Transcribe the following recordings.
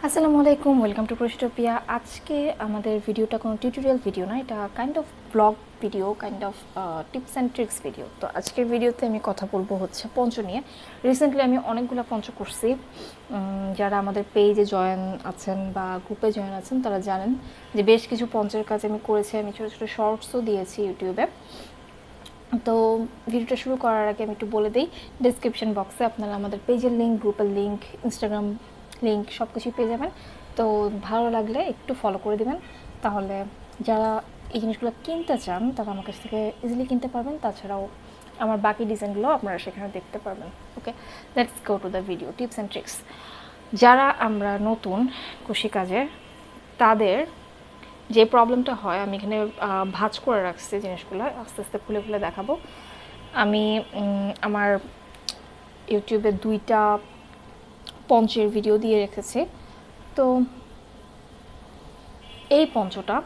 আসসালামু আলাইকুম, welcome to ক্রোশেটোপিয়া। আজকে আমাদের ভিডিওটা কোনো টিউটোরিয়াল ভিডিও না, এটা kind of blog video, kind of tips and tricks video. তো আজকের ভিডিওতে আমি কথা বলবো হচ্ছে পঞ্চ নিয়ে। রিসেন্টলি আমি অনেকগুলো পঞ্চ করছি। যারা আমাদের পেজে জয়েন আছেন বা গ্রুপে জয়েন আছেন তারা জানেন যে বেশ কিছু পঞ্চের কাজ আমি করেছি। আমি ছোটো ছোটো শর্টসও দিয়েছি ইউটিউবে। তো ভিডিওটা শুরু করার আগে আমি একটু বলে দিই, ডিসক্রিপশন বক্সে আপনারা আমাদের পেজের লিঙ্ক, গ্রুপের লিঙ্ক, ইনস্টাগ্রাম লিঙ্ক সব কিছুই পেয়ে যাবেন। তো ভালো লাগলে একটু ফলো করে দেবেন, তাহলে যারা এই জিনিসগুলো কিনতে চান তারা আমার কাছ থেকে ইজিলি কিনতে পারবেন। তাছাড়াও আমার বাকি ডিজাইনগুলো আপনারা সেখানে দেখতে পারবেন। Okay, let's go to the video tips and tricks. যারা আমরা নতুন কৃষিকাজে, তাদের যে প্রবলেমটা হয়, আমি এখানে ভাঁজ করে রাখছি জিনিসগুলো, আস্তে আস্তে খুলে খুলে দেখাবো। আমি আমার ইউটিউবে 2টা পঞ্চের ভিডিও দিয়ে রেখেছি। তো এই পঞ্চটা,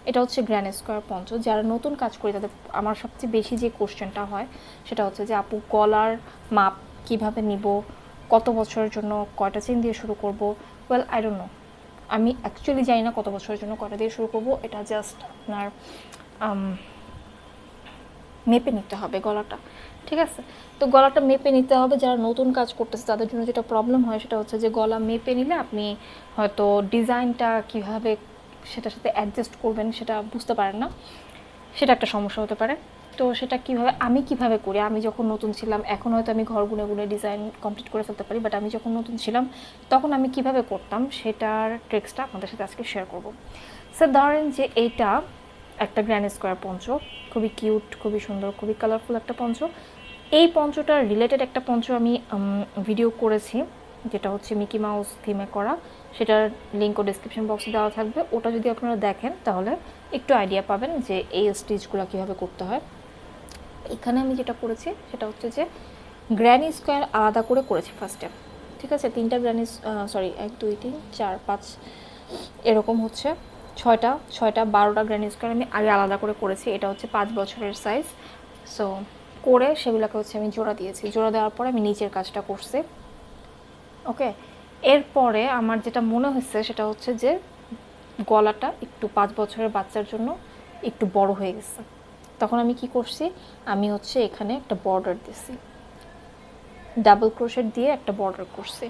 এটা হচ্ছে গ্র্যান্ড স্কোয়ার পঞ্চ। যারা নতুন কাজ করি তাদের আমার সবচেয়ে বেশি যে কোশ্চেনটা হয় সেটা হচ্ছে যে আপু গলার মাপ কিভাবে নিব, কত বছরের জন্য কয়টা চেন দিয়ে শুরু করব। ওয়েল, আই ডোন্ট নো, আমি অ্যাকচুয়ালি জানি না কত বছরের জন্য কয়টা দিয়ে শুরু করব। এটা জাস্ট আপনার মেপে নিতে হবে গলাটা, ঠিক আছে? তো গলাটা মেপে নিতে হবে। যারা নতুন কাজ করতেছে তাদের জন্য যেটা প্রবলেম হয় সেটা হচ্ছে যে গলা মেপে নিলে আপনি হয়তো ডিজাইনটা কীভাবে সেটার সাথে অ্যাডজাস্ট করবেন সেটা বুঝতে পারেন না, সেটা একটা সমস্যা হতে পারে। তো সেটা কীভাবে, আমি কিভাবে করি, আমি যখন নতুন ছিলাম, এখন হয়তো আমি ঘর গুনে গুনে ডিজাইন কমপ্লিট করে ফেলতে পারি, বাট আমি যখন নতুন ছিলাম তখন আমি কিভাবে করতাম সেটার ট্রিক্সটা আপনাদের সাথে আজকে শেয়ার করব। স্যার ধরেন যে এইটা একটা গ্র্যান্ড স্কোয়ার পঞ্চ, খুবই কিউট, খুবই সুন্দর, খুবই কালারফুল একটা পঞ্চ। এই পঞ্চটার রিলেটেড একটা পঞ্চ আমি ভিডিও করেছি, যেটা হচ্ছে মিকি মাউস থিমে করা। সেটার লিঙ্ক ও ডিসক্রিপশন বক্সে দেওয়া থাকবে। ওটা যদি আপনারা দেখেন তাহলে একটু আইডিয়া পাবেন যে এই স্টিচগুলো কীভাবে করতে হয়। এখানে আমি যেটা করেছি সেটা হচ্ছে যে গ্র্যানি স্কোয়ার আলাদা করে করেছি ফার্স্টে, ঠিক আছে? 3টা গ্র্যানি, 1 2 3 4 5 এরকম হচ্ছে 6টা 12টা গ্র্যানি স্কোয়ার আমি আগে আলাদা করে করেছি। এটা হচ্ছে 5 বছরের সাইজ। সো করে সেগুলোকে হচ্ছে আমি জোড়া দিয়েছি। জোড়া দেওয়ার পরে আমি নিচের কাজটা করছি। ওকে, এরপরে আমার যেটা মনে হচ্ছে সেটা হচ্ছে যে গলাটা একটু 5 বছরের বাচ্চার জন্য একটু বড় হয়ে গেছে। তখন আমি কি করছি, আমি হচ্ছে এখানে একটা বর্ডার দিছি, ডাবল ক্রোশেট দিয়ে একটা বর্ডার করছি।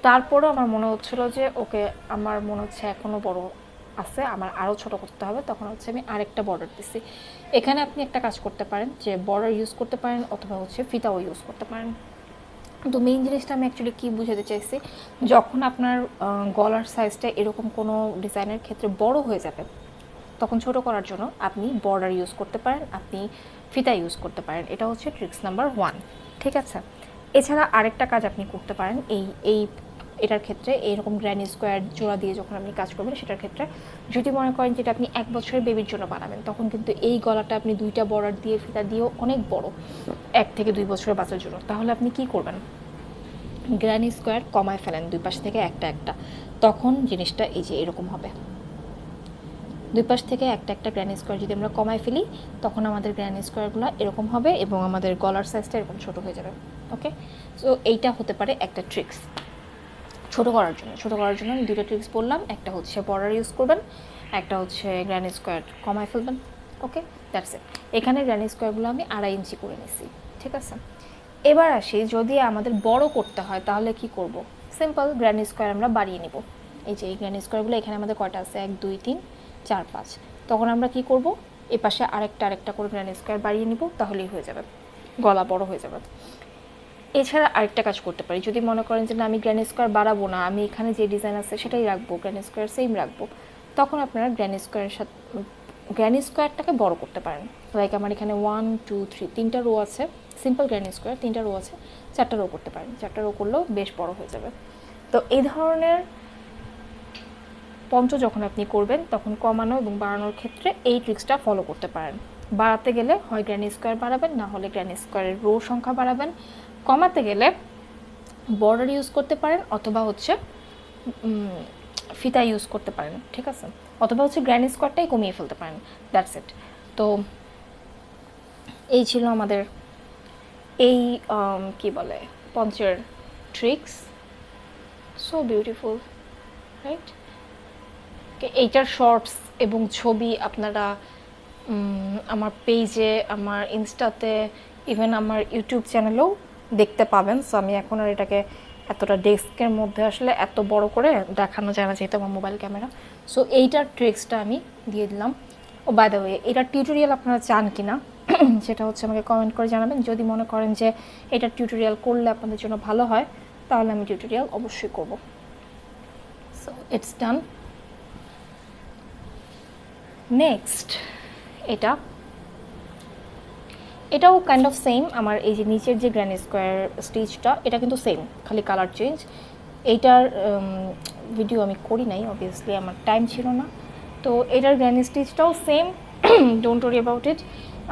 তারপরে আমার মনে হচ্ছিলো যে ওকে, আমার মনে হচ্ছে এখনও বড় আছে, আমার আরও ছোট করতে হবে। তখন হচ্ছে আমি আরেকটা বর্ডার দিছি। এখানে আপনি একটা কাজ করতে পারেন যে বর্ডার ইউজ করতে পারেন অথবা হচ্ছে ফিতাও ইউজ করতে পারেন। তো মেইন জিনিসটা আমি অ্যাকচুয়ালি কী বুঝাতে চাইছি, যখন আপনার গলার সাইজটা এরকম কোনো ডিজাইনের ক্ষেত্রে বড় হয়ে যাবে, তখন ছোট করার জন্য আপনি বর্ডার ইউজ করতে পারেন, আপনি ফিতা ইউজ করতে পারেন। এটা হচ্ছে ট্রিক্স নাম্বার 1, ঠিক আছে? এছাড়া আরেকটা কাজ আপনি করতে পারেন এটার ক্ষেত্রে, এইরকম গ্র্যানি স্কোয়ার জোড়া দিয়ে যখন আপনি কাজ করবেন সেটার ক্ষেত্রে, যদি মনে করেন যেটা আপনি 1 বছরের বেবির জন্য বানাবেন, তখন কিন্তু এই গলাটা আপনি 2টা বর্ডার দিয়ে ফিতা দিয়েও অনেক বড়, 1 থেকে 2 বছরের বাচ্চার জন্য। তাহলে আপনি কি করবেন, গ্র্যানি স্কোয়ার কমায় ফেলেন 2 পাশ থেকে একটা একটা, তখন জিনিসটা এই যে এরকম হবে। 2 পাশ থেকে একটা একটা গ্র্যানি স্কোয়ার যদি আমরা কমায় ফেলি, তখন আমাদের গ্র্যানি স্কোয়ারগুলো এরকম হবে এবং আমাদের গলার সাইজটা এরকম ছোট হয়ে যাবে। ওকে, সো এইটা হতে পারে একটা ট্রিক্স ছোট করার জন্য। আমি 2টা ট্রিক্স বললাম, একটা হচ্ছে বর্ডার ইউজ করবেন, একটা হচ্ছে গ্র্যানি স্কোয়ার কমায় ফেলবেন। ওকে, দ্যাটস ইট। এখানে গ্র্যানি স্কোয়ারগুলো আমি 2.5 ইঞ্চি করে নিছি, ঠিক আছে? এবার আসি, যদি আমাদের বড় করতে হয় তাহলে কি করব? সিম্পল, গ্র্যানি স্কোয়ার আমরা বাড়িয়ে নিব। এই যে এই গ্র্যানি স্কোয়ারগুলো এখানে আমাদের কয়টা আছে, 1 2 3 4 5। তখন আমরা কি করব, এ পাশে আরেকটা করে গ্র্যানি স্কোয়ার বাড়িয়ে নিব, তাহলেই হয়ে যাবে, গলা বড় হয়ে যাবে। এছাড়া আরেকটা কাজ করতে পারি, যদি মনে করেন যে না, আমি গ্র্যানি স্কোয়ার বাড়াবো না, আমি এখানে যে ডিজাইন আছে সেটাই রাখবো, গ্র্যানি স্কোয়ার সেম রাখবো, তখন আপনারা গ্র্যানি স্কোয়ারটাকে বড় করতে পারেন। লাইক আমার এখানে 1 2 3 3টা রো আছে, সিম্পল গ্র্যানি স্কোয়ার 3টা রো আছে, 4টা রো করতে পারেন। 4টা রো করলেও বেশ বড় হয়ে যাবে। তো এই ধরনের পঞ্চ যখন আপনি করবেন তখন কমানো এবং বাড়ানোর ক্ষেত্রে এই ট্রিক্সটা ফলো করতে পারেন। বাড়াতে গেলে হয় গ্র্যানি স্কোয়ার বাড়াবেন, না হলে গ্র্যানি স্কোয়ারের রো সংখ্যা বাড়াবেন। কমাতে গেলে বর্ডার ইউজ করতে পারেন অথবা হচ্ছে ফিতা ইউজ করতে পারেন, ঠিক আছে? অথবা হচ্ছে গ্র্যানি স্কোয়ারটাই কমিয়ে ফেলতে পারেন। That's it. তো এই ছিল আমাদের এই কি বলে পঞ্চের ট্রিক্স। So beautiful, right? এইটার শর্টস এবং ছবি আপনারা আমার পেজে, আমার ইনস্টাতে, ইভেন আমার ইউটিউব চ্যানেলেও দেখতে পাবেন। সো আমি এখন আর এটাকে এতটা ডেস্কের মধ্যে আসলে এত বড় করে দেখানো যায় না, যেহেতু আমার মোবাইল ক্যামেরা। সো এইটার ট্রিক্সটা আমি দিয়ে দিলাম। ও বাই দ্য ওয়ে, এটার টিউটোরিয়াল আপনারা চান কি না সেটা হচ্ছে আমাকে কমেন্ট করে জানাবেন। যদি মনে করেন যে এটার টিউটোরিয়াল করলে আপনাদের জন্য ভালো হয়, তাহলে আমি টিউটোরিয়াল অবশ্যই করব। So it's done. নেক্সট এটাও কাইন্ড অফ সেম। আমার এই যে নিচের যে গ্র্যানি স্কোয়ার স্টিচটা, এটা কিন্তু সেম, খালি কালার চেঞ্জ। এইটার ভিডিও আমি করি নাই, অবভিয়াসলি আমার টাইম ছিল না। তো এটার গ্র্যানি স্টিচটাও same, don't worry about it.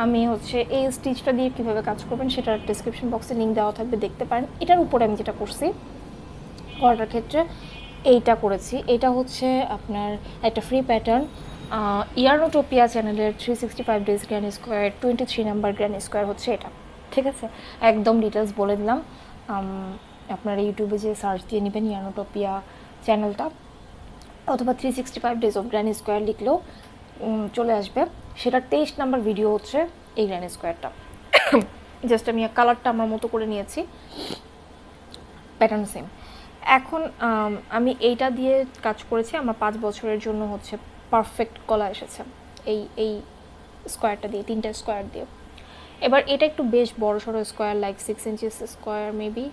আমি হচ্ছে এই স্টিচটা দিয়ে কীভাবে কাজ করবেন সেটার ডিসক্রিপশন বক্সে লিঙ্ক দেওয়া থাকবে, দেখতে পারেন। এটার উপরে আমি যেটা করছি করার ক্ষেত্রে এইটা করেছি। এটা হচ্ছে আপনার একটা ফ্রি প্যাটার্ন, ইয়ারনোটোপিয়া চ্যানেলের 365 days granny square 23 number granny square হচ্ছে এটা, ঠিক আছে? একদম ডিটেলস বলে দিলাম। আপনারা ইউটিউবে যে সার্চ দিয়ে নেবেন ইয়ারনোটোপিয়া চ্যানেলটা, অথবা 365 ডেজ অফ গ্র্যানি স্কোয়ার লিখলেও চলে আসবে। সেটার 23 নাম্বার ভিডিও হচ্ছে এই গ্র্যানি স্কোয়ারটা। জাস্ট আমি কালারটা আমার মতো করে নিয়েছি, প্যাটার্ন সেম। এখন আমি এইটা দিয়ে কাজ করেছি, আমার 5 বছরের জন্য হচ্ছে পারফেক্ট গলা এসেছে এই স্কোয়ারটা দিয়ে, 3টা স্কোয়ার দিয়ে। এবার এটা একটু বেশ বড় সড়ো square, like 6 inches square, maybe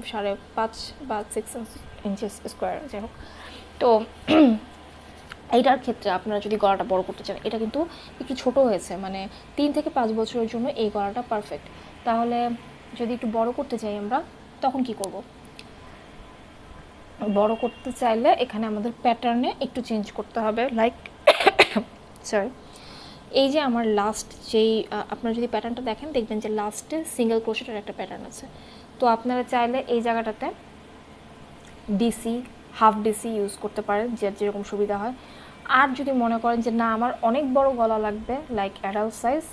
5.5 বা 6 ইঞ্চেস স্কোয়ার, যাই হোক। তো এইটার ক্ষেত্রে আপনারা যদি গলাটা বড় করতে চান, এটা কিন্তু একটু ছোট হয়েছে, মানে 3 থেকে 5 বছরের জন্য এই গলাটা পারফেক্ট। তাহলে যদি একটু বড় করতে চাই আমরা, তখন কি করব? বড় করতে চাইলে এখানে আমাদের প্যাটার্নে একটু চেঞ্জ করতে হবে, লাইক সরি, এই যে আমার লাস্ট যেই আপনারা যদি প্যাটার্নটা দেখেন, দেখবেন যে লাস্টে সিঙ্গেল ক্রোশেটের একটা প্যাটার্ন আছে। তো আপনারা চাইলে এই জায়গাটাতে ডিসি, হাফ ডিসি ইউজ করতে পারেন, যেরকম সুবিধা হয়। আর যদি মনে করেন যে না, আমার অনেক বড় গলা লাগবে, লাইক অ্যাডাল্ট সাইজ,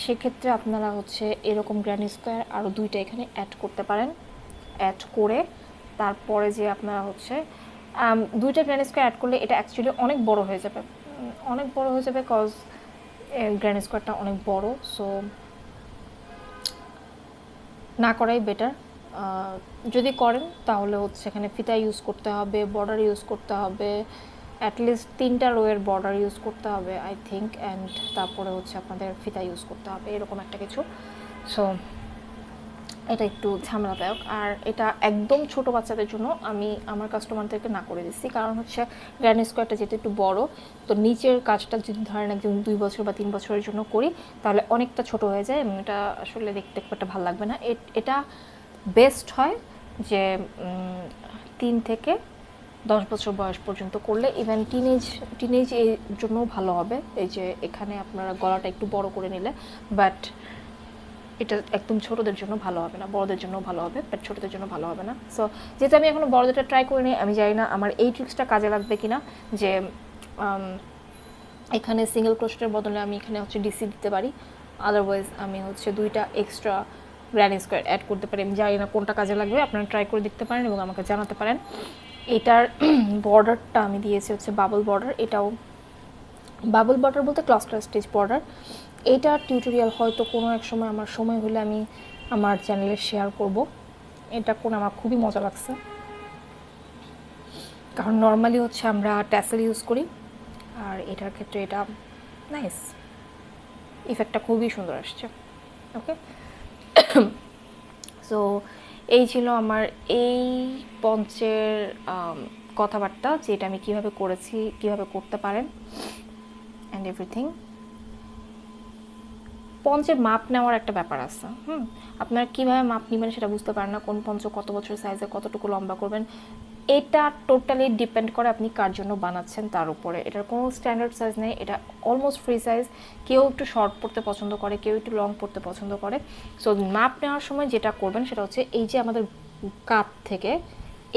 সেক্ষেত্রে আপনারা হচ্ছে এরকম গ্র্যানি স্কোয়ার আরও 2টা এখানে অ্যাড করতে পারেন। অ্যাড করে তারপরে যে আপনারা হচ্ছে 2টা গ্র্যানি স্কোয়ার অ্যাড করলে এটা অ্যাকচুয়ালি অনেক বড় হয়ে যাবে, কজ গ্র্যানি স্কোয়ারটা অনেক বড়। সো না করাই বেটার। যদি করেন তাহলে হচ্ছে এখানে ফিতা ইউজ করতে হবে, বর্ডার ইউজ করতে হবে, অ্যাটলিস্ট 3টা রোয়ের বর্ডার ইউজ করতে হবে আই থিঙ্ক, অ্যান্ড তারপরে হচ্ছে আপনাদের ফিতা ইউজ করতে হবে, এরকম একটা কিছু। সো এটা একটু ঝামেলাদায়ক। আর এটা একদম ছোট বাচ্চাদের জন্য আমি আমার কাস্টমারদেরকে না করে দিচ্ছি, কারণ হচ্ছে গ্র্যানি স্কোয়ারটা যেহেতু একটু বড়, তো নিচের কাজটা যদি ধরেন একদম 2 বছর বা 3 বছরের জন্য করি, তাহলে অনেকটা ছোট হয়ে যায় এবং এটা আসলে দেখতে খুব একটা ভালো লাগবে না। এটা বেস্ট হয় যে 3 থেকে 10 বছর বয়স পর্যন্ত করলে, ইভেন টিনেজ এর জন্যও ভালো হবে। এই যে এখানে আপনারা গলাটা একটু বড় করে নিলে, বাট এটা একদম ছোটদের জন্য ভালো হবে না, বড়দের জন্য ভালো হবে, বাট ছোটদের জন্য ভালো হবে না। সো যেহেতু আমি এখনো বড়দেরটা ট্রাই করিনি, আমি জানি না আমার এই ট্রিক্সটা কাজে লাগবে কিনা, যে এখানে সিঙ্গেল ক্রোশেটের বদলে আমি এখানে হচ্ছে ডিসি দিতে পারি, আদারওয়াইজ আমি হচ্ছে 2টা এক্সট্রা গ্র্যানি স্কোয়ার অ্যাড করতে পারি। আমি জানি না কোনটা কাজে লাগবে, আপনারা ট্রাই করে দেখতে পারেন এবং আমাকে জানাতে পারেন। এটার বর্ডারটা আমি দিয়েছি হচ্ছে বাবল বর্ডার। এটাও বাবল বর্ডার বলতে ক্লাস্টার স্টিচ বর্ডার। এইটার টিউটোরিয়াল হয়তো কোনো এক সময় আমার সময় হলে আমি আমার চ্যানেলে শেয়ার করব। এটা করে আমার খুবই মজা লাগছে, কারণ নর্মালি হচ্ছে আমরা ট্যাসেল ইউজ করি, আর এটার ক্ষেত্রে এটা নাইস, ইফেক্টটা খুবই সুন্দর আসছে। ওকে, সো এই ছিল আমার এই পঞ্চের কথাবার্তা, যে এটা আমি কীভাবে করেছি, কীভাবে করতে পারেন, অ্যান্ড এভরিথিং। পঞ্চের মাপ নেওয়ার একটা ব্যাপার আছে। আপনারা কীভাবে মাপ নেবেন সেটা বুঝতে পারেন না, কোন পঞ্চ কত বছর সাইজে কতটুকু লম্বা করবেন, এটা টোটালি ডিপেন্ড করে আপনি কার জন্য বানাচ্ছেন তার উপরে। এটার কোনো স্ট্যান্ডার্ড সাইজ নেই, এটা অলমোস্ট ফ্রি সাইজ। কেউ একটু শর্ট পড়তে পছন্দ করে, কেউ একটু লং পড়তে পছন্দ করে। সো মাপ নেওয়ার সময় যেটা করবেন সেটা হচ্ছে এই যে আমাদের কাপ থেকে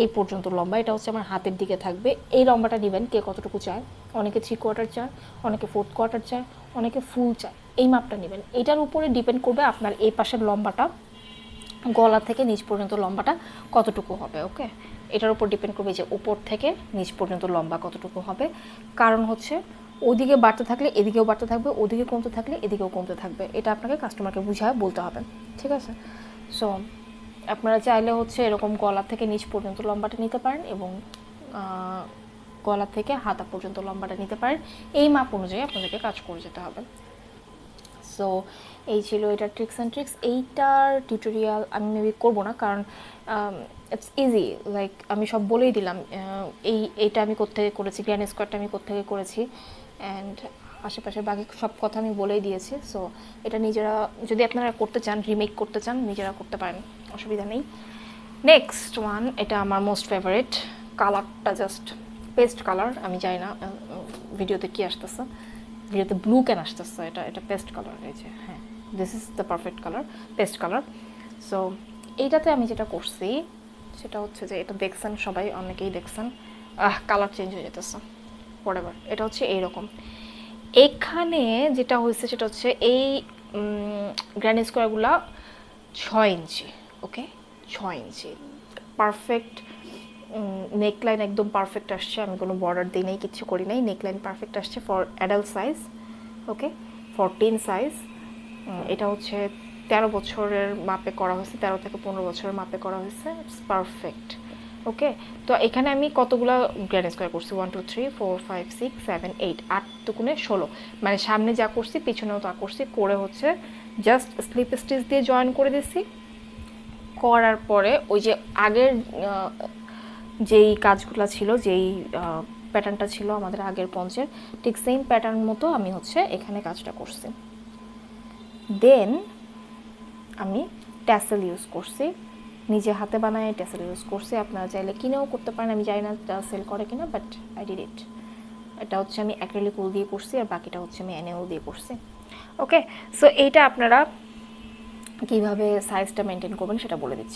এই পর্যন্ত লম্বা, এটা হচ্ছে আমার হাতের দিকে থাকবে, এই লম্বাটা নেবেন কে কতটুকু চায়। অনেকে 3/4 চায়, অনেকে 4/4 চায়, অনেকে ফুল চায়, এই মাপটা নেবেন। এটার উপরে ডিপেন্ড করবে আপনার এই পাশের লম্বাটা গলা থেকে নিচ পর্যন্ত লম্বাটা কতটুকু হবে। ওকে, এটার উপর ডিপেন্ড করবে যে উপর থেকে নিচ পর্যন্ত লম্বা কতটুকু হবে, কারণ হচ্ছে ওদিকে বাড়তে থাকলে এদিকেও বাড়তে থাকবে, ওদিকে কমতে থাকলে এদিকেও কমতে থাকবে, এটা আপনাকে কাস্টমারকে বুঝায় বলতে হবে, ঠিক আছে। সো আপনারা চাইলে হচ্ছে এরকম গলা থেকে নিচ পর্যন্ত লম্বাটা নিতে পারেন এবং গলা থেকে হাতা পর্যন্ত লম্বাটা নিতে পারেন, এই মাপ অনুযায়ী আপনাদেরকে কাজ করে যেতে হবে। সো এই ছিল এটার ট্রিক্স অ্যান্ড ট্রিক্স। এইটার টিউটোরিয়াল আমি মেবি করবো না, কারণ ইটস ইজি, লাইক আমি সব বলেই দিলাম। এইটা আমি কোত্থেকে করেছি, গ্র্যান্ড স্কোয়ারটা আমি কোত্থেকে করেছি, অ্যান্ড আশেপাশে বাকি সব কথা আমি বলেই দিয়েছি। সো এটা নিজেরা যদি আপনারা করতে চান, রিমেক করতে চান, নিজেরা করতে পারেন, অসুবিধা নেই। নেক্সট ওয়ান, এটা আমার মোস্ট ফেভারিট, কালারটা জাস্ট পেস্ট কালার। আমি জানি না ভিডিওতে কি আসতেছে, ভিডিওতে ব্লু কেন আসতেছে, এটা পেস্ট কালার। এই যে হ্যাঁ, this is the perfect colour, paste colour. So এইটাতে আমি যেটা করছি সেটা হচ্ছে যে, এটা দেখছেন সবাই, অনেকেই দেখছেন, কালার চেঞ্জ হয়ে যেতেছে, হোয়াটএভার। এটা হচ্ছে এইরকম। এখানে যেটা হয়েছে সেটা হচ্ছে এই গ্র্যান্ড স্কোয়ারগুলা 6 ইঞ্চি, ওকে, 6 ইঞ্চি পারফেক্ট। নেকলাইন একদম পারফেক্ট আসছে, আমি কোনো বর্ডার দিই নাই, কিছু করি নাই, নেকলাইন পারফেক্ট আসছে for adult size, okay, for tin size. এটা হচ্ছে 13 বছরের মাপে করা হয়েছে, 13 থেকে 15 বছরের মাপে করা হয়েছে, ইটস পারফেক্ট, ওকে। তো এখানে আমি কতগুলো গ্র্যান্ড স্কোয়ার করছি, 1 2 3 4 5 6 7 8, 8 দুগুণে 16, মানে সামনে যা করছি পিছনেও তা করছি, করে হচ্ছে জাস্ট স্লিপ স্টিচ দিয়ে জয়েন করে দিছি। করার পরে ওই যে আগের যেই কাজগুলো ছিল, যেই প্যাটার্নটা ছিল আমাদের আগের পঞ্চের, ঠিক সেম প্যাটার্ন মতো আমি হচ্ছে এখানে কাজটা করছি। দেন আমি ট্যাসেল ইউজ করছি, নিজে হাতে বানায় ট্যাসেল ইউজ করছি, আপনারা চাইলে কিনেও করতে পারেন, আমি জানি না সেল করে কিনা, বাট আই ডিড ইট। এটা হচ্ছে আমি অ্যাক্রিলিক উল দিয়ে করছি, আর বাকিটা হচ্ছে আমি এনএ উল দিয়ে করছি, ওকে। সো এইটা আপনারা কীভাবে সাইজটা মেনটেন করবেন সেটা বলে দিচ্ছি।